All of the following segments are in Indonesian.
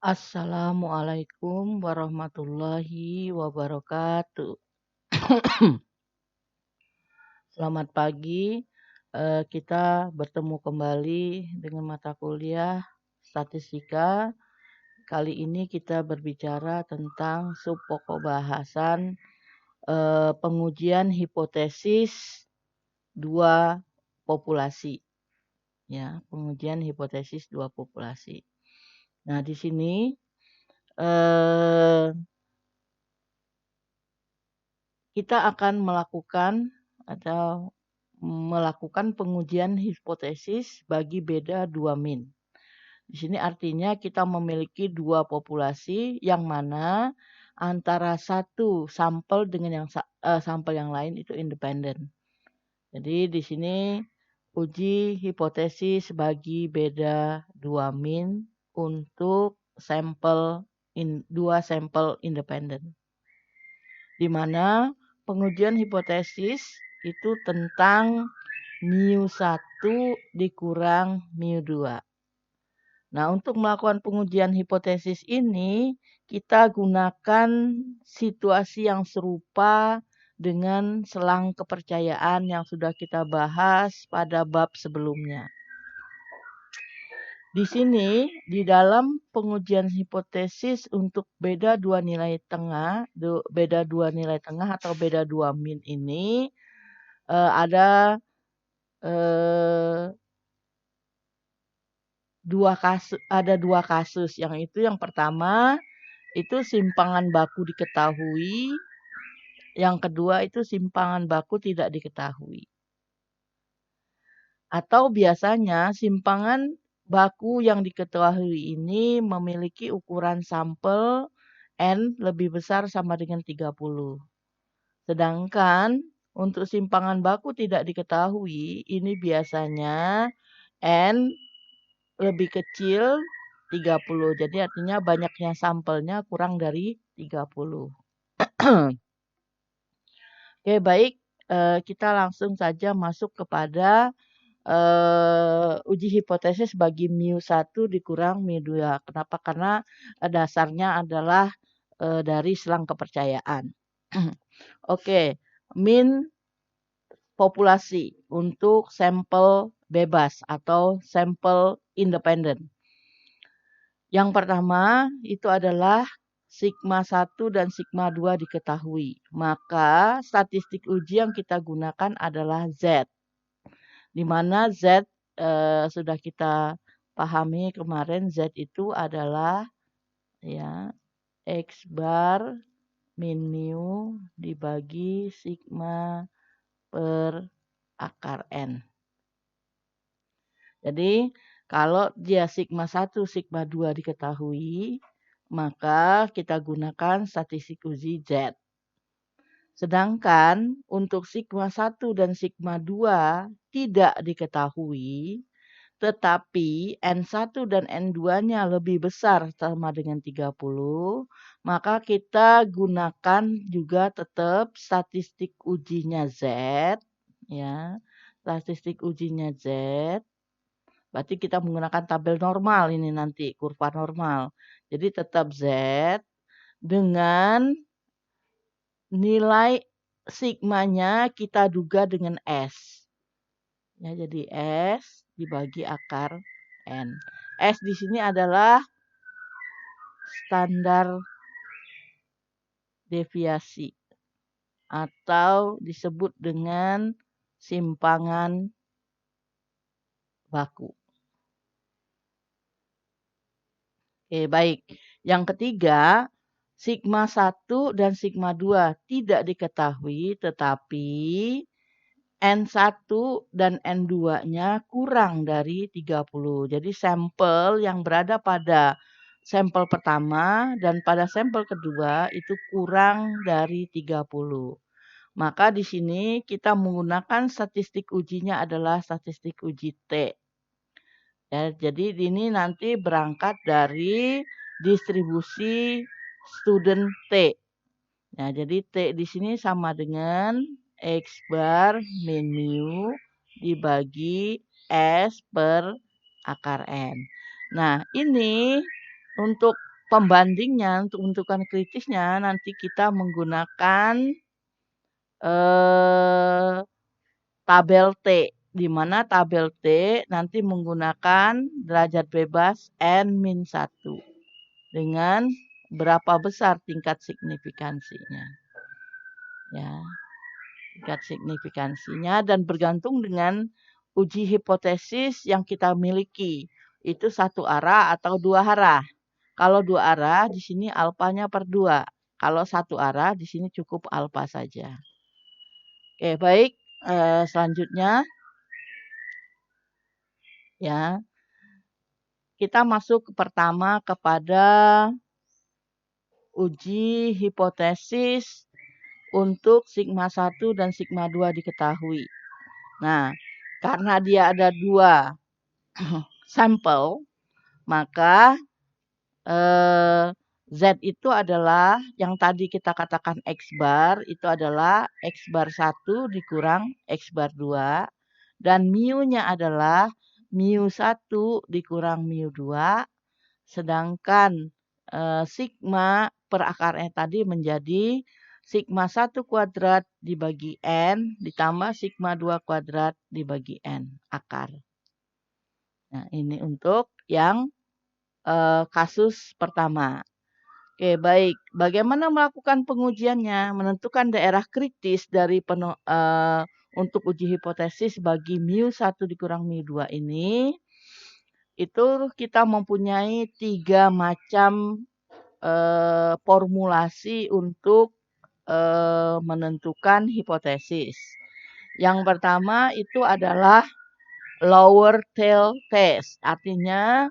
Assalamualaikum warahmatullahi wabarakatuh. Selamat pagi. Kita bertemu kembali dengan mata kuliah statistika. Kali ini kita berbicara tentang subpokok bahasan pengujian hipotesis dua populasi. Ya, pengujian hipotesis dua populasi. Nah, di sini kita akan melakukan pengujian hipotesis bagi beda dua min. Di sini artinya kita memiliki dua populasi yang mana antara satu sampel dengan sampel yang lain itu independen. Jadi di sini uji hipotesis bagi beda dua min untuk dua sampel independen. Di mana pengujian hipotesis itu tentang mu1 dikurang mu2. Nah, untuk melakukan pengujian hipotesis ini, kita gunakan situasi yang serupa dengan selang kepercayaan yang sudah kita bahas pada bab sebelumnya. Di sini, di dalam pengujian hipotesis untuk beda dua nilai tengah atau beda dua min ini, ada dua kasus. Yang pertama itu simpangan baku diketahui, yang kedua itu simpangan baku tidak diketahui. Atau biasanya simpangan baku yang diketahui ini memiliki ukuran sampel N lebih besar sama dengan 30. Sedangkan untuk simpangan baku tidak diketahui, ini biasanya N lebih kecil 30. Jadi artinya banyaknya sampelnya kurang dari 30. Oke, baik. Kita langsung saja masuk kepada uji hipotesis bagi mu1 dikurang mu2. Kenapa? Karena dasarnya adalah dari selang kepercayaan. Oke, min populasi untuk sampel bebas atau sampel independen. Yang pertama itu adalah sigma 1 dan sigma 2 diketahui. Maka statistik uji yang kita gunakan adalah Z. Di mana Z sudah kita pahami kemarin, Z itu adalah ya X bar min mu dibagi sigma per akar N. Jadi kalau dia sigma 1, sigma 2 diketahui, maka kita gunakan statistik uji Z. Sedangkan untuk sigma 1 dan sigma 2 tidak diketahui, tetapi N1 dan N2-nya lebih besar sama dengan 30, maka kita gunakan juga tetap statistik ujinya Z. Ya, statistik ujinya Z. Berarti kita menggunakan tabel normal ini nanti, kurva normal. Jadi tetap Z dengan nilai sigmanya kita duga dengan S. Ya, jadi S dibagi akar N. S di sini adalah standar deviasi atau disebut dengan simpangan baku. Oke, baik. Yang ketiga, sigma 1 dan sigma 2 tidak diketahui, tetapi N1 dan N2-nya kurang dari 30. Jadi sampel yang berada pada sampel pertama dan pada sampel kedua itu kurang dari 30. Maka di sini kita menggunakan statistik ujinya adalah statistik uji T. Ya, jadi ini nanti berangkat dari distribusi student T. Nah, jadi T di sini sama dengan X bar min mu dibagi S per akar N. Nah, ini untuk pembandingnya untuk menentukan kritisnya nanti kita menggunakan tabel T, di mana tabel T nanti menggunakan derajat bebas N-1 dengan berapa besar tingkat signifikansinya. Ya, tingkat signifikansinya dan bergantung dengan uji hipotesis yang kita miliki. Itu satu arah atau dua arah. Kalau dua arah, di sini alfanya per 2. Kalau satu arah, di sini cukup alfa saja. Oke, baik. Selanjutnya, ya, kita masuk pertama kepada uji hipotesis untuk sigma 1 dan sigma 2 diketahui. Nah, karena dia ada 2 sampel, maka Z itu adalah yang tadi kita katakan X bar, itu adalah X bar 1 dikurang X bar 2. Dan mu-nya adalah mu 1 dikurang mu 2. Sedangkan sigma per akarnya tadi menjadi sigma 1 kuadrat dibagi N ditambah sigma 2 kuadrat dibagi N akar. Nah, ini untuk yang kasus pertama. Oke, baik. Bagaimana melakukan pengujiannya? Menentukan daerah kritis dari untuk uji hipotesis bagi mu 1 dikurang mu 2 ini, itu kita mempunyai 3 macam formulasi untuk menentukan hipotesis. Yang pertama itu adalah lower tail test, artinya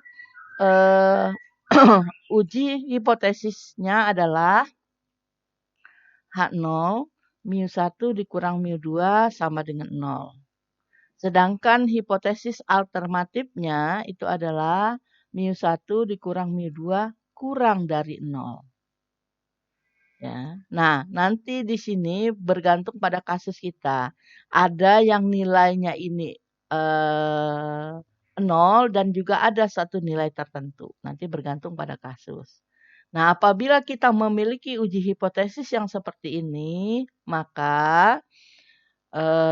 uji hipotesisnya adalah H0 mu 1 dikurang mu 2 sama dengan 0. Sedangkan hipotesis alternatifnya itu adalah mu 1 dikurang mu 2 kurang dari 0. Ya. Nah, nanti di sini bergantung pada kasus kita. Ada yang nilainya ini 0 dan juga ada satu nilai tertentu. Nanti bergantung pada kasus. Nah, apabila kita memiliki uji hipotesis yang seperti ini, maka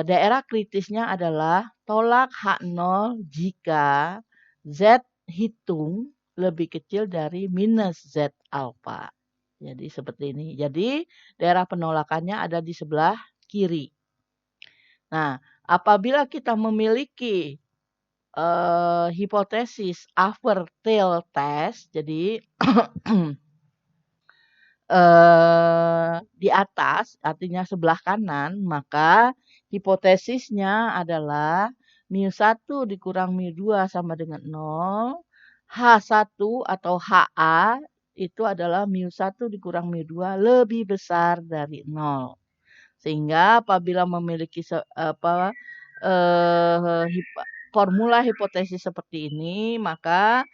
daerah kritisnya adalah tolak H0 jika Z hitung lebih kecil dari minus Z alfa. Jadi seperti ini. Jadi daerah penolakannya ada di sebelah kiri. Nah, apabila kita memiliki hipotesis upper tail test, jadi di atas, artinya sebelah kanan, maka hipotesisnya adalah mu 1 dikurang mu 2 sama dengan 0. H1 atau HA itu adalah mu 1 dikurang mu 2 lebih besar dari 0. Sehingga apabila memiliki formula hipotesis seperti ini, maka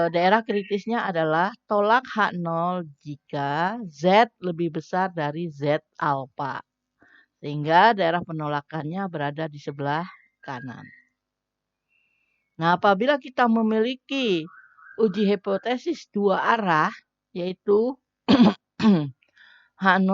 daerah kritisnya adalah tolak H0 jika Z lebih besar dari Z alfa. Sehingga daerah penolakannya berada di sebelah kanan. Nah, apabila kita memiliki uji hipotesis dua arah, yaitu H0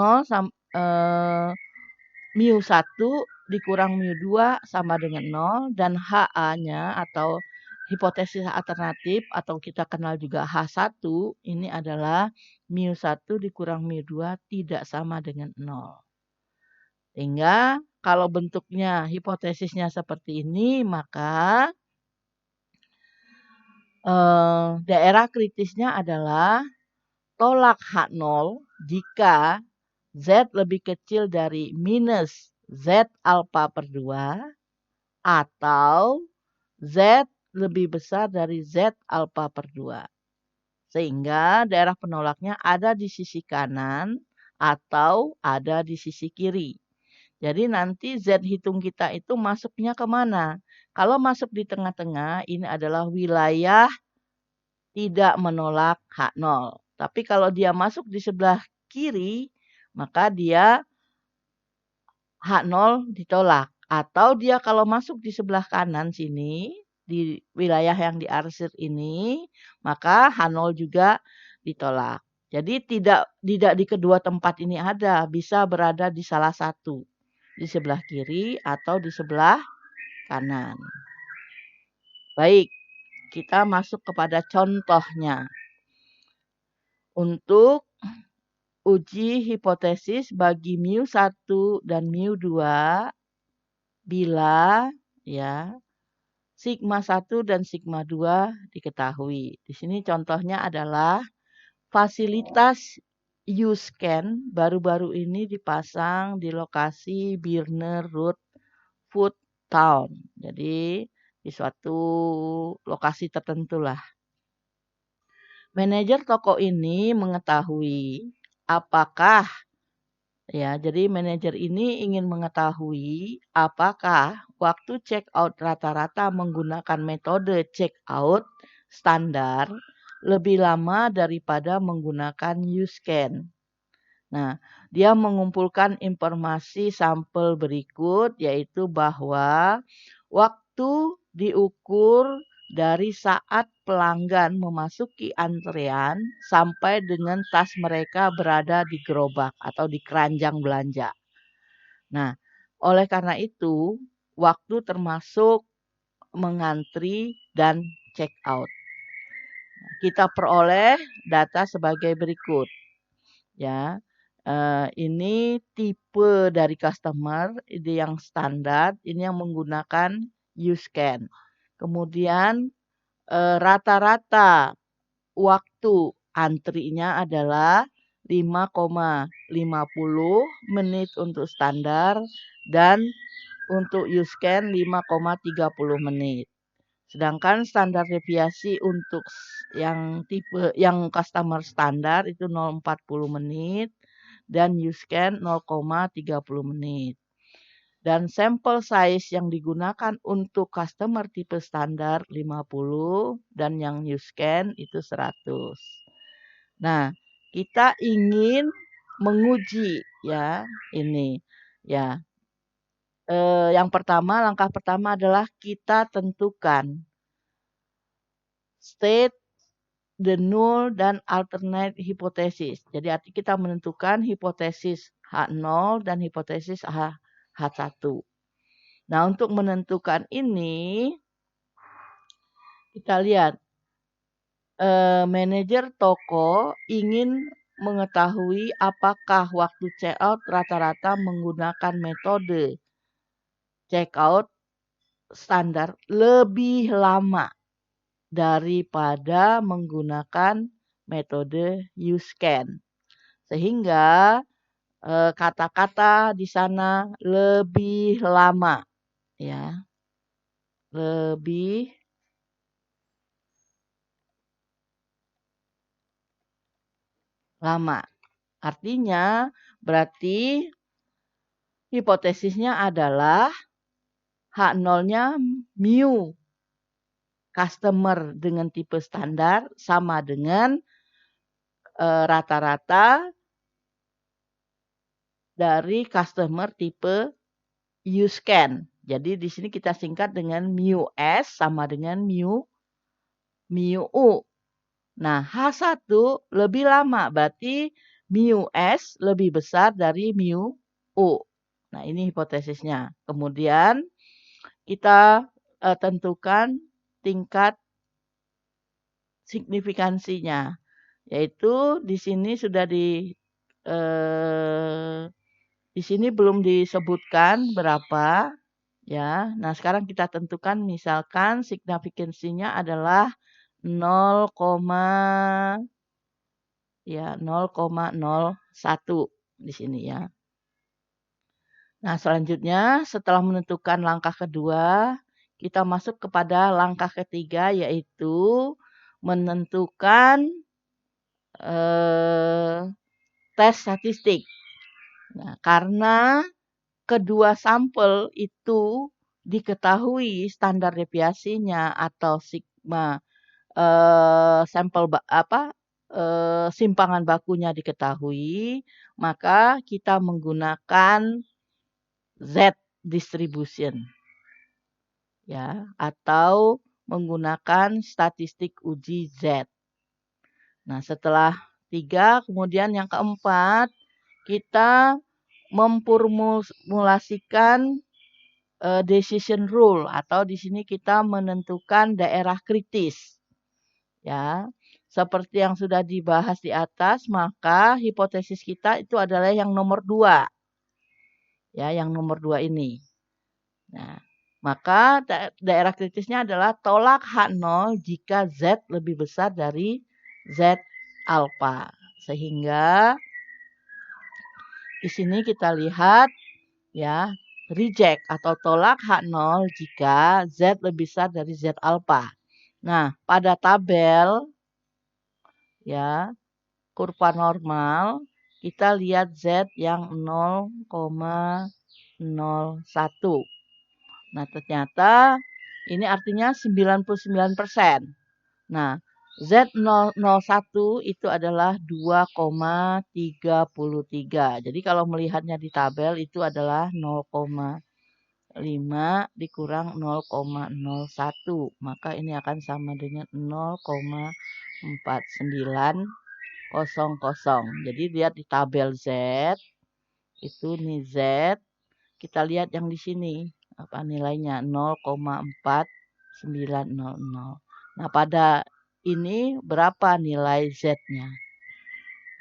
mu 1 dikurang mu 2 sama dengan 0 dan HA-nya atau hipotesis alternatif atau kita kenal juga H1 ini adalah mu 1 dikurang mu 2 tidak sama dengan 0. Sehingga kalau bentuknya hipotesisnya seperti ini maka daerah kritisnya adalah tolak H0 jika Z lebih kecil dari minus Z alfa per 2 atau Z lebih besar dari Z alfa per 2. Sehingga daerah penolaknya ada di sisi kanan atau ada di sisi kiri. Jadi nanti Z hitung kita itu masuknya kemana? Kalau masuk di tengah-tengah ini adalah wilayah tidak menolak H0. Tapi kalau dia masuk di sebelah kiri, maka dia H0 ditolak. Atau dia kalau masuk di sebelah kanan sini, di wilayah yang diarsir ini, maka H0 juga ditolak. Jadi tidak di kedua tempat ini ada, bisa berada di salah satu, di sebelah kiri atau di sebelah kanan. Baik, kita masuk kepada contohnya. Untuk uji hipotesis bagi mu1 dan mu2 bila ya sigma 1 dan sigma 2 diketahui. Di sini contohnya adalah fasilitas U-Scan baru-baru ini dipasang di lokasi Birner Road Food Town. Jadi di suatu lokasi tertentu lah. Manajer toko ini mengetahui apakah ya, jadi manajer ini ingin mengetahui apakah waktu check out rata-rata menggunakan metode check out standar lebih lama daripada menggunakan U-Scan. Nah, dia mengumpulkan informasi sampel berikut yaitu bahwa waktu diukur dari saat pelanggan memasuki antrean sampai dengan tas mereka berada di gerobak atau di keranjang belanja. Nah, oleh karena itu, waktu termasuk mengantri dan check out. Kita peroleh data sebagai berikut. Ya, ini tipe dari customer, ini yang standar, ini yang menggunakan U-Scan. Kemudian rata-rata waktu antrinya adalah 5,50 menit untuk standar dan untuk U-Scan 5,30 menit. Sedangkan standar deviasi untuk yang tipe yang customer standar itu 0,40 menit dan U-Scan 0,30 menit. Dan sampel size yang digunakan untuk customer tipe standar 50 dan yang U-Scan itu 100. Nah, kita ingin menguji ya ini ya. Yang pertama, langkah pertama adalah kita tentukan state, the null, dan alternate hipotesis. Jadi arti kita menentukan hipotesis H0 dan hipotesis H1. Nah, untuk menentukan ini, kita lihat manajer toko ingin mengetahui apakah waktu check out rata-rata menggunakan metode check out standar lebih lama daripada menggunakan metode U-Scan. Sehingga kata-kata di sana lebih lama ya. Lebih lama. Artinya berarti hipotesisnya adalah H0-nya mu customer dengan tipe standar sama dengan rata-rata dari customer tipe U-Scan. Jadi di sini kita singkat dengan mu S sama dengan mu U. Nah, H1 lebih lama, berarti mu S lebih besar dari mu U. Nah, ini hipotesisnya. Kemudian kita tentukan tingkat signifikansinya, yaitu di sini sudah di sini belum disebutkan berapa ya. Nah, sekarang kita tentukan misalkan signifikansinya adalah 0, ya 0,01 di sini ya. Nah, selanjutnya setelah menentukan langkah kedua, kita masuk kepada langkah ketiga yaitu menentukan tes statistik. Nah, karena kedua sampel itu diketahui standar deviasinya atau sigma sampel simpangan bakunya diketahui, maka kita menggunakan Z distribution ya atau menggunakan statistik uji Z. Nah, setelah 3, kemudian yang keempat, kita memformulasikan decision rule atau di sini kita menentukan daerah kritis. Ya. Seperti yang sudah dibahas di atas, maka hipotesis kita itu adalah yang nomor 2. Ya, yang nomor 2 ini. Nah, maka daerah kritisnya adalah tolak H0 jika Z lebih besar dari Z alfa. Sehingga di sini kita lihat ya, reject atau tolak H0 jika Z lebih besar dari Z alfa. Nah, pada tabel ya, kurva normal kita lihat Z yang 0,01. Nah, ternyata ini artinya 99%. Nah, Z001 itu adalah 2,33. Jadi kalau melihatnya di tabel itu adalah 0,5 dikurang 0,01. Maka ini akan sama dengan 0,4900. Jadi lihat di tabel Z, itu nih Z, kita lihat yang di sini apa nilainya 0,4900. Nah, pada ini berapa nilai Z-nya?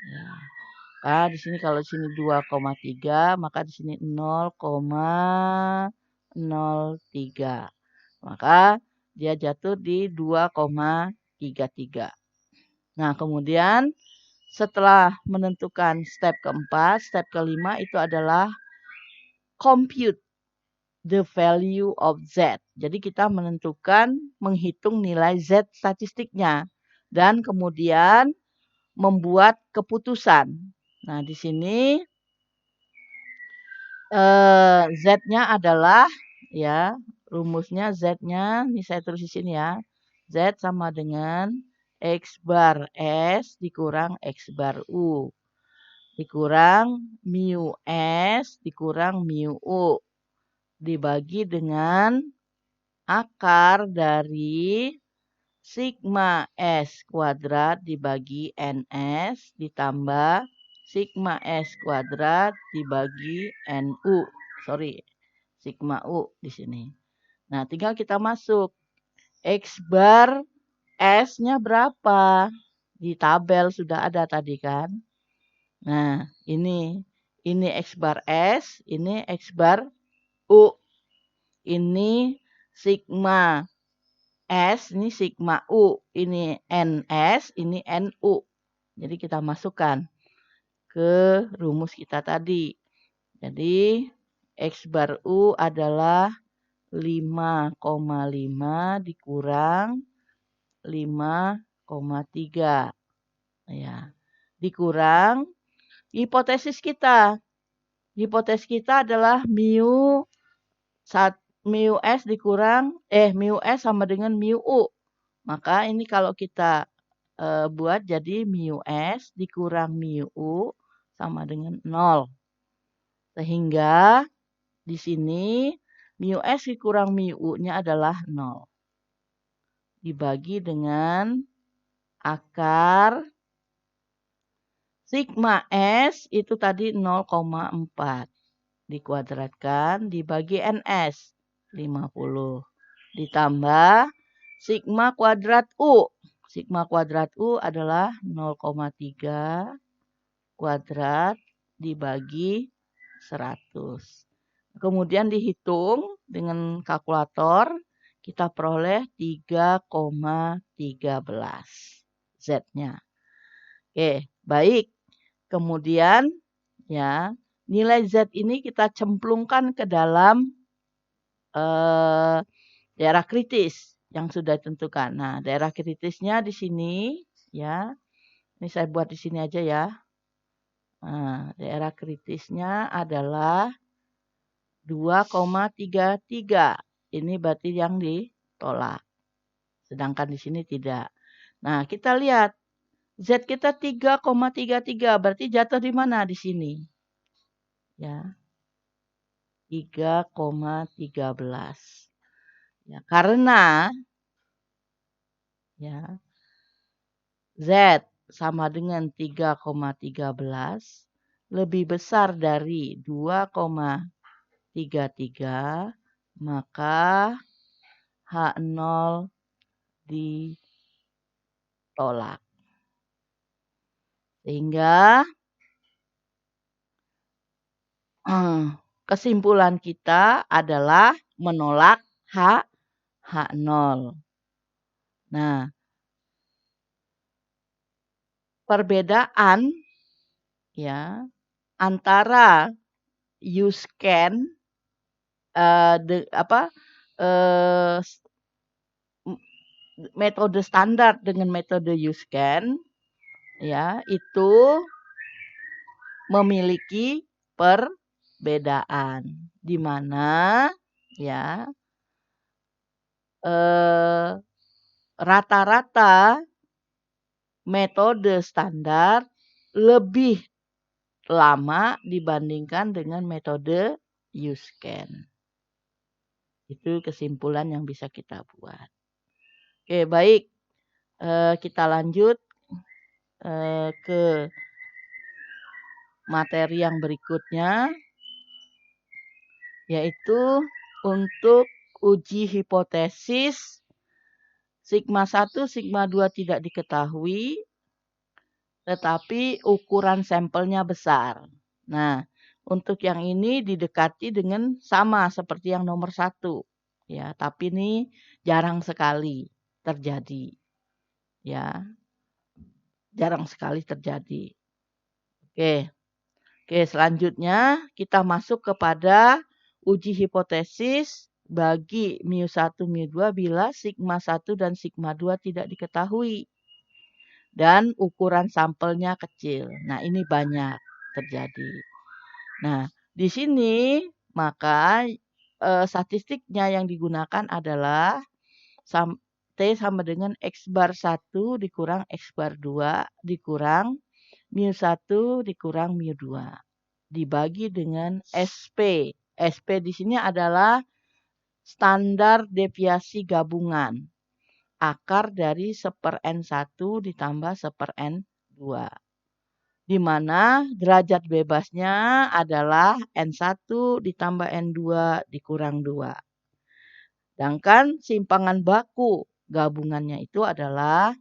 Ya. Nah, di sini kalau di sini 2,3, maka di sini 0,03. Maka dia jatuh di 2,33. Nah, kemudian setelah menentukan step keempat, step kelima itu adalah compute the value of Z. Jadi kita menentukan, menghitung nilai Z statistiknya. Dan kemudian membuat keputusan. Nah, di sini Z-nya adalah, ya, rumusnya Z-nya, ini saya tulis di sini ya. Z sama dengan X bar S dikurang X bar U. Dikurang mu S dikurang mu U. Dibagi dengan akar dari sigma S kuadrat dibagi NS ditambah sigma S kuadrat dibagi NU. Sorry, sigma U di sini. Nah, tinggal kita masuk. X bar S-nya berapa? Di tabel sudah ada tadi kan. Nah, ini X bar S, ini X bar U. Ini sigma S, ini sigma U, ini NS, ini NU. Jadi kita masukkan ke rumus kita tadi. Jadi X bar U adalah 5,5 dikurang 5,3. Ya. Dikurang hipotesis kita. Hipotesis kita adalah mu S dikurang mu S sama dengan mu U. Maka ini kalau kita buat jadi mu S dikurang mu U sama dengan 0. Sehingga di sini mu S dikurang mu U-nya adalah 0. Dibagi dengan akar sigma S itu tadi 0,4. Dikuadratkan dibagi NS 50. Ditambah sigma kuadrat U. Sigma kuadrat U adalah 0,3 kuadrat dibagi 100. Kemudian dihitung dengan kalkulator, kita peroleh 3,13 Z-nya. Oke, baik. Kemudian ya, nilai Z ini kita cemplungkan ke dalam daerah kritis yang sudah ditentukan. Nah, daerah kritisnya di sini ya. Ini saya buat di sini aja ya. Nah, daerah kritisnya adalah 2,33. Ini berarti yang ditolak. Sedangkan di sini tidak. Nah, kita lihat Z kita 3,33 berarti jatuh di mana di sini? Ya. 3,13. Ya, karena ya. Z sama dengan 3,13 lebih besar dari 2,33, maka H0 ditolak. Sehingga kesimpulan kita adalah menolak H0. Nah, perbedaan ya antara U-scan metode standar dengan metode U-scan ya itu memiliki perbedaan di mana ya rata-rata metode standar lebih lama dibandingkan dengan metode U-scan. Itu kesimpulan yang bisa kita buat. Oke, baik. Kita lanjut ke materi yang berikutnya, yaitu untuk uji hipotesis sigma 1, sigma 2 tidak diketahui, tetapi ukuran sampelnya besar. Nah, untuk yang ini didekati dengan sama seperti yang nomor 1. Ya, tapi ini jarang sekali terjadi. Ya, jarang sekali terjadi. Oke, selanjutnya kita masuk kepada uji hipotesis bagi mu1, mu2 bila sigma 1 dan sigma 2 tidak diketahui. Dan ukuran sampelnya kecil. Nah, ini banyak terjadi. Nah, di sini maka statistiknya yang digunakan adalah T sama dengan X bar 1 dikurang X bar 2 dikurang mu1 dikurang mu2 dibagi dengan SP. SP di sini adalah standar deviasi gabungan. Akar dari 1/N1 ditambah 1/N2. Di mana derajat bebasnya adalah N1 ditambah N2 dikurang 2. Sedangkan simpangan baku gabungannya itu adalah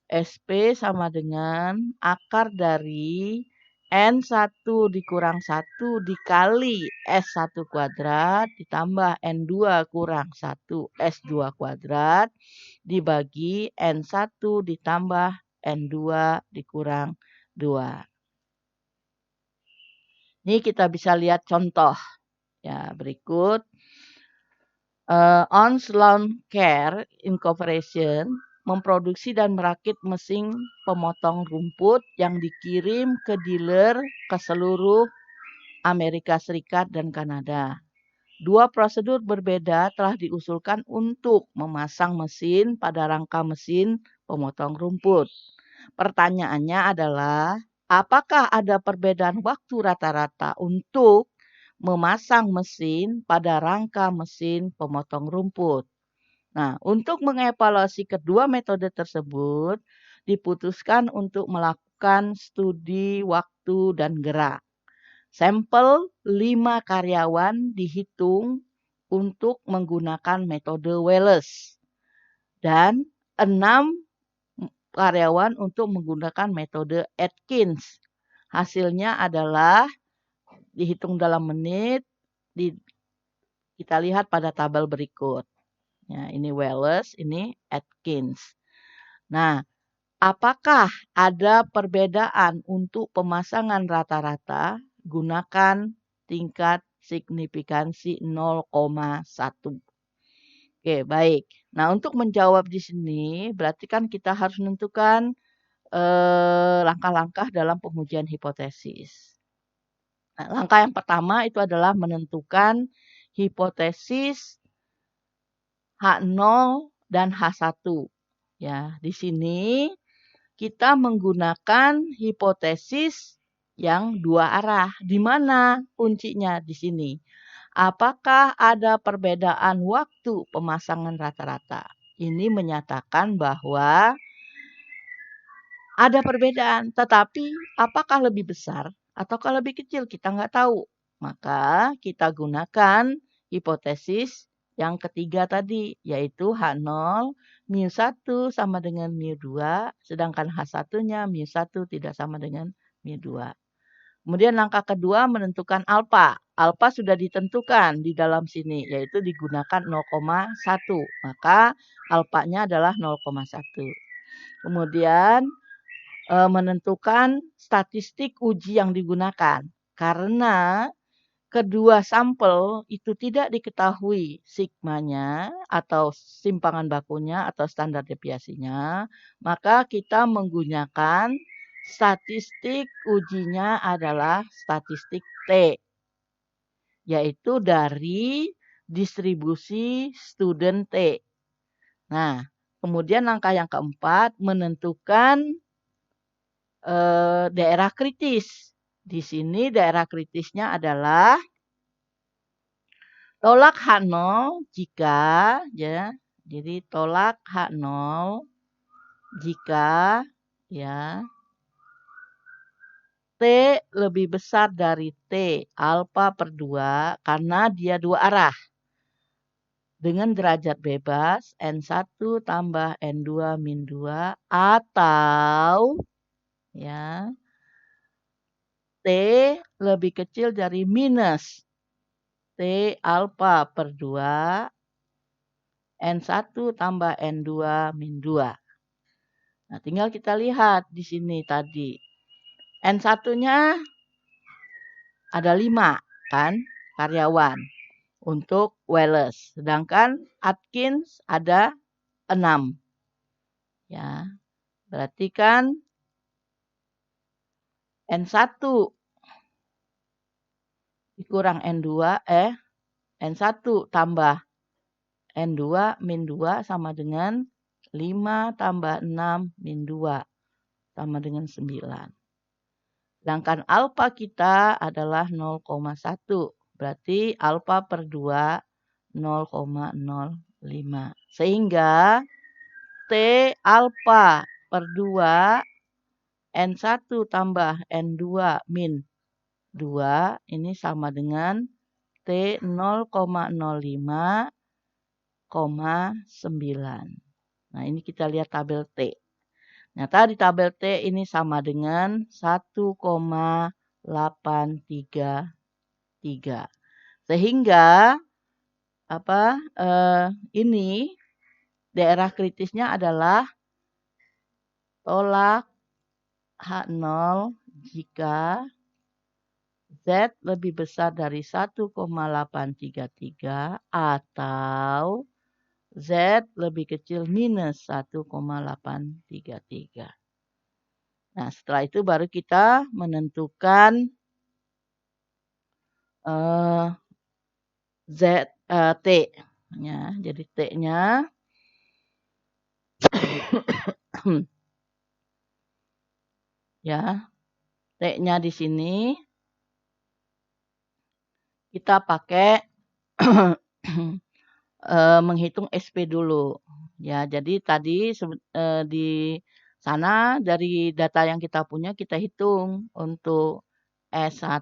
SP sama dengan akar dari N1 dikurang 1 dikali S1 kuadrat ditambah N2 kurang 1 S2 kuadrat dibagi N1 ditambah N2 dikurang 2. Ini kita bisa lihat contoh. Ya, berikut. Ons Lawn Care Incorporation memproduksi dan merakit mesin pemotong rumput yang dikirim ke dealer ke seluruh Amerika Serikat dan Kanada. Dua prosedur berbeda telah diusulkan untuk memasang mesin pada rangka mesin pemotong rumput. Pertanyaannya adalah, apakah ada perbedaan waktu rata-rata untuk memasang mesin pada rangka mesin pemotong rumput? Nah, untuk mengevaluasi kedua metode tersebut, diputuskan untuk melakukan studi waktu dan gerak. Sampel 5 karyawan dihitung untuk menggunakan metode Wallace dan 6 karyawan untuk menggunakan metode Atkins. Hasilnya adalah dihitung dalam menit. Kita lihat pada tabel berikut. Ya, ini Wallace, ini Atkins. Nah, apakah ada perbedaan untuk pemasangan rata-rata? Gunakan tingkat signifikansi 0,1. Oke, baik. Nah, untuk menjawab di sini, berarti kan kita harus menentukan langkah-langkah dalam pengujian hipotesis. Nah, langkah yang pertama itu adalah menentukan hipotesis H0 dan H1. Ya, di sini kita menggunakan hipotesis yang dua arah. Di mana kuncinya di sini? Apakah ada perbedaan waktu pemasangan rata-rata? ini menyatakan bahwa ada perbedaan, tetapi apakah lebih besar ataukah lebih kecil kita nggak tahu. Maka kita gunakan hipotesis yang ketiga tadi, yaitu H0 mu1 sama dengan mu2, sedangkan H1-nya mu1 tidak sama dengan mu2. Kemudian langkah kedua menentukan alfa. Alfa sudah ditentukan di dalam sini, yaitu digunakan 0,1. Maka alfanya adalah 0,1. Kemudian menentukan statistik uji yang digunakan. Karena kedua sampel itu tidak diketahui sigmanya atau simpangan bakunya atau standar deviasinya, maka kita menggunakan statistik ujinya adalah statistik T, yaitu dari distribusi student T. Nah, kemudian langkah yang keempat menentukan daerah kritis. Di sini daerah kritisnya adalah tolak H0 jika ya. Jadi tolak H0 jika ya T lebih besar dari T alfa per 2 karena dia dua arah. Dengan derajat bebas N1 tambah N2 min 2 atau ya T lebih kecil dari minus T alfa per 2 N1 tambah N2 min 2. Nah, tinggal kita lihat di sini tadi. N1-nya ada 5 kan karyawan untuk Welles. Sedangkan Atkins ada 6. Ya. Berarti kan N1 dikurang N2 N1 tambah N2 min 2 sama dengan 5 tambah 6 min 2 sama dengan 9. Sedangkan alfa kita adalah 0,1. Berarti alfa per 2 0,05. Sehingga T alfa per 2 N1 tambah N2 min 2 ini sama dengan T 0,05,9. Nah, ini kita lihat tabel T. Ternyata di tabel T ini sama dengan 1,833. Sehingga ini daerah kritisnya adalah tolak H0 jika Z lebih besar dari 1,833 atau Z lebih kecil minus 1,833. Nah, setelah itu baru kita menentukan T. Ya, jadi T-nya ya, T-nya di sini kita pakai menghitung SP dulu. Ya, jadi tadi di sana dari data yang kita punya kita hitung untuk S1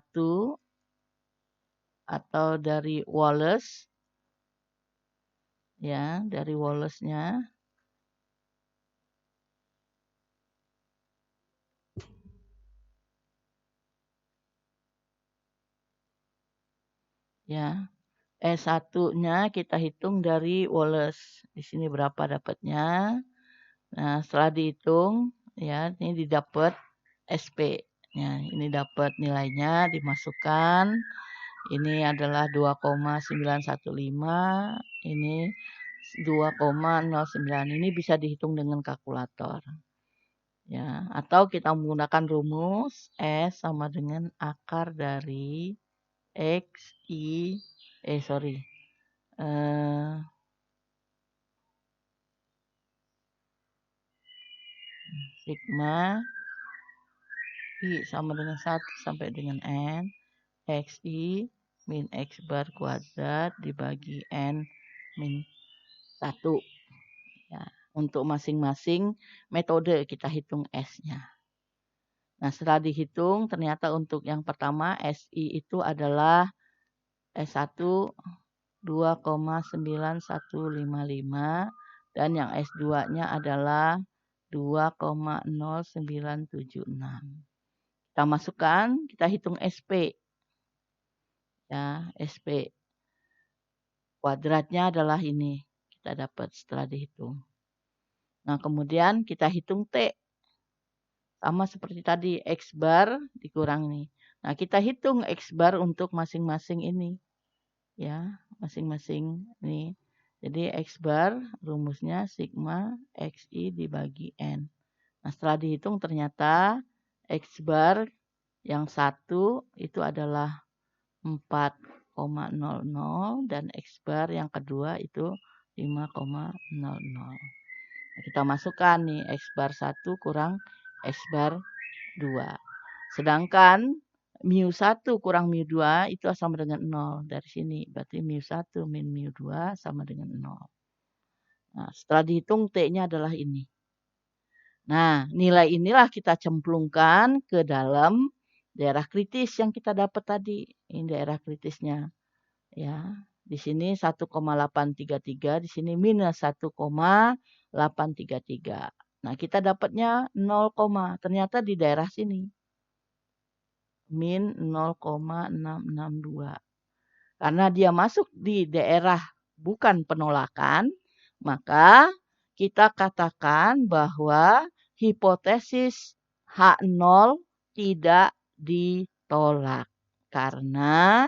atau dari Wallace. Ya, dari Wallace-nya. Ya. S1-nya kita hitung dari Wallace. Di sini berapa dapatnya. Nah, setelah dihitung, ya, ini didapat SP. Ya, ini dapat nilainya dimasukkan. Ini adalah 2,915. Ini 2,09. Ini bisa dihitung dengan kalkulator. Ya, atau kita menggunakan rumus S sama dengan akar dari X, I, sigma I sama dengan 1 sampai dengan N XI min X bar kuadrat dibagi N min 1. Ya, Untuk masing-masing metode kita hitung S-nya. Nah, setelah dihitung ternyata untuk yang pertama SI itu adalah S1 2,9155 dan yang S2-nya adalah 2,0976. Kita masukkan, kita hitung SP. Ya, SP. Kuadratnya adalah ini. Kita dapat setelah dihitung. Nah, kemudian kita hitung T. Sama seperti tadi, X bar dikurang nih. Nah, kita hitung X bar untuk masing-masing ini. Ya, masing-masing nih. Jadi X bar rumusnya sigma XI dibagi N. Nah, setelah dihitung ternyata X bar yang satu itu adalah 4,00 dan X bar yang kedua itu 5,00. Nah, kita masukkan nih X bar 1 kurang X bar 2. Sedangkan mu 1 kurang mu 2 itu sama dengan 0 dari sini. Berarti mu 1 min mu 2 sama dengan 0. Nah, setelah dihitung T-nya adalah ini. Nah, nilai inilah kita cemplungkan ke dalam daerah kritis yang kita dapat tadi. Ini daerah kritisnya. Ya, di sini 1,833, di sini minus 1,833. Nah, kita dapatnya 0, ternyata di daerah sini. Min 0,662. Karena dia masuk di daerah bukan penolakan, maka kita katakan bahwa hipotesis H0 tidak ditolak. Karena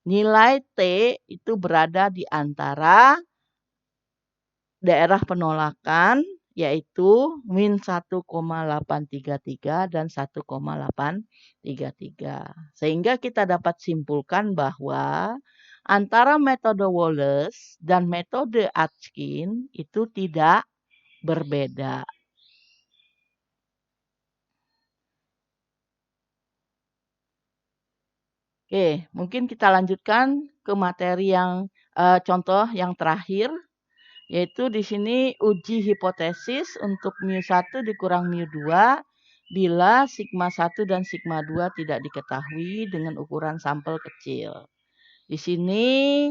nilai T itu berada di antara daerah penolakan yaitu min 1,833 dan 1,833. Sehingga kita dapat simpulkan bahwa antara metode Wallace dan metode Aitken itu tidak berbeda. Oke, mungkin kita lanjutkan ke materi yang contoh yang terakhir. Yaitu di sini uji hipotesis untuk mu1 dikurang mu2 bila sigma 1 dan sigma 2 tidak diketahui dengan ukuran sampel kecil. Di sini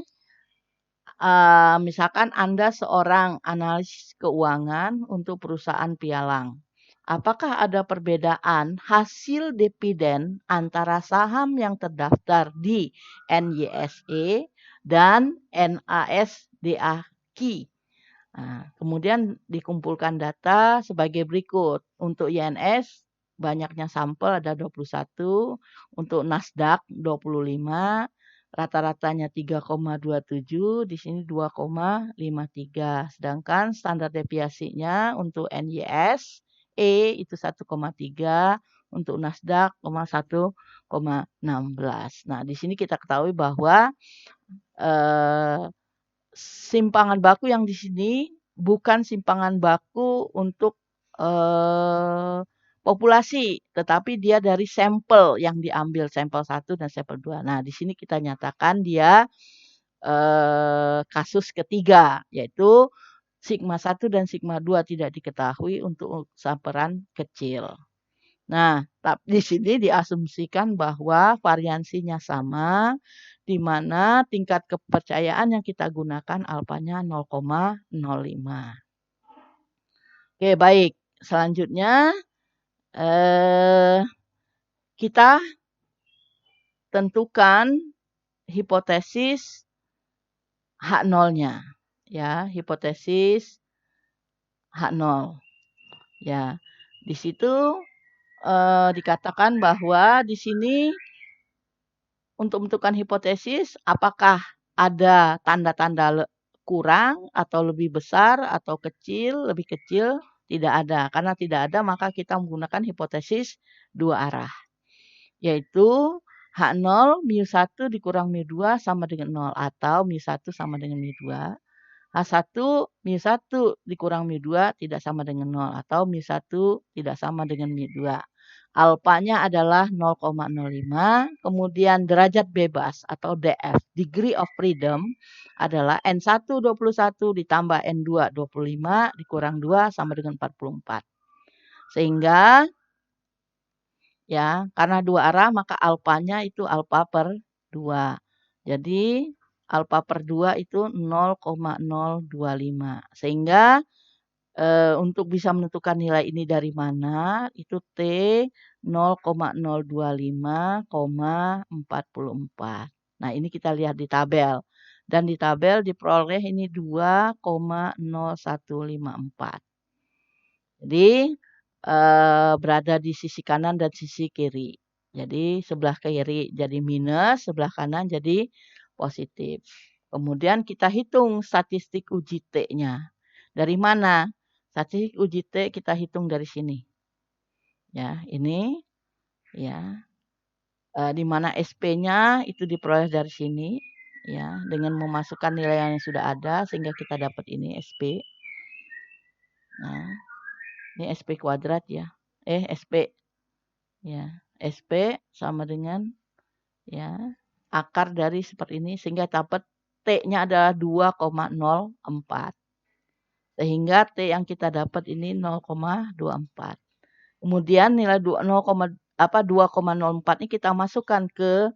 misalkan Anda seorang analis keuangan untuk perusahaan pialang. Apakah ada perbedaan hasil dividen antara saham yang terdaftar di NYSE dan NASDAQ? Nah, kemudian dikumpulkan data sebagai berikut. Untuk INS banyaknya sampel ada 21, untuk Nasdaq 25, rata-ratanya 3,27, di sini 2,53. Sedangkan standar deviasinya untuk NYS itu 1,3, untuk Nasdaq 1,16. Nah, di sini kita ketahui bahwa simpangan baku yang di sini bukan simpangan baku untuk populasi, tetapi dia dari sampel yang diambil, sampel 1 dan sampel 2. Nah, di sini kita nyatakan dia kasus ketiga, yaitu sigma 1 dan sigma 2 tidak diketahui untuk sampel kecil. Nah, di sini diasumsikan bahwa variansinya sama, di mana tingkat kepercayaan yang kita gunakan alfanya 0,05. Oke, baik. Selanjutnya, kita tentukan hipotesis H0-nya. Ya, hipotesis H0. Ya, di situ dikatakan bahwa di sini untuk menentukan hipotesis apakah ada tanda-tanda kurang atau lebih besar atau kecil, lebih kecil, tidak ada. Karena tidak ada maka kita menggunakan hipotesis dua arah. Yaitu H0 mu1 dikurang mu2 sama dengan 0 atau mu1 sama dengan mu2. H1 mu1 dikurang mu2 tidak sama dengan 0 atau mu1 tidak sama dengan mu2. Alfanya adalah 0,05, kemudian derajat bebas atau DF, degree of freedom, adalah N1 21 ditambah N2 25 dikurang 2 sama dengan 44. Sehingga ya, karena dua arah maka alfanya itu alfa per 2. Jadi alfa per 2 itu 0,025. Sehingga untuk bisa menentukan nilai ini dari mana, itu T 0,025,44. Nah, ini kita lihat di tabel. Dan di tabel diperoleh ini 2,0154. Jadi, berada di sisi kanan dan sisi kiri. Jadi, sebelah kiri jadi minus, sebelah kanan jadi positif. Kemudian kita hitung statistik uji T-nya. Dari mana? Statistik uji T kita hitung dari sini. Ya, ini ya. Di mana SP-nya itu diperoleh dari sini ya, dengan memasukkan nilai yang sudah ada sehingga kita dapat ini SP. Nah, ini SP kuadrat ya. SP ya. SP sama dengan ya akar dari seperti ini sehingga dapat T-nya adalah 2,04. Sehingga T yang kita dapat ini 0,24. Kemudian nilai 2,04 ini kita masukkan ke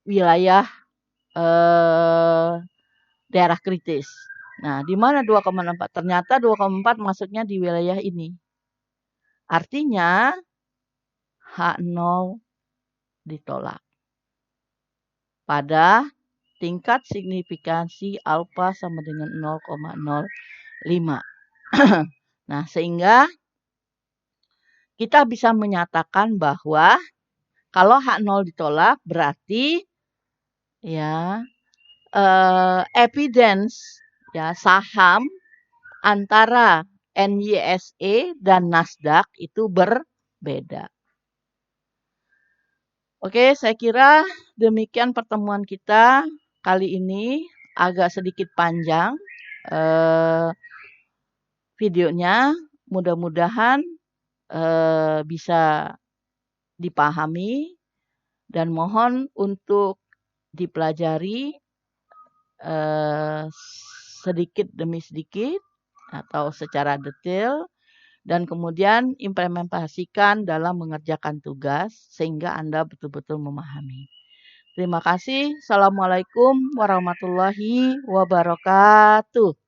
wilayah daerah kritis. Nah, di mana 2,04? Ternyata 2,4 masuknya di wilayah ini. Artinya H0 ditolak. Pada tingkat signifikansi alfa sama dengan 0,05. Nah, sehingga kita bisa menyatakan bahwa kalau H0 ditolak berarti ya evidence ya saham antara NYSE dan Nasdaq itu berbeda. Oke, saya kira demikian pertemuan kita kali ini, agak sedikit panjang videonya. Mudah-mudahan bisa dipahami dan mohon untuk dipelajari sedikit demi sedikit atau secara detail dan kemudian implementasikan dalam mengerjakan tugas sehingga Anda betul-betul memahami. Terima kasih. Assalamualaikum warahmatullahi wabarakatuh.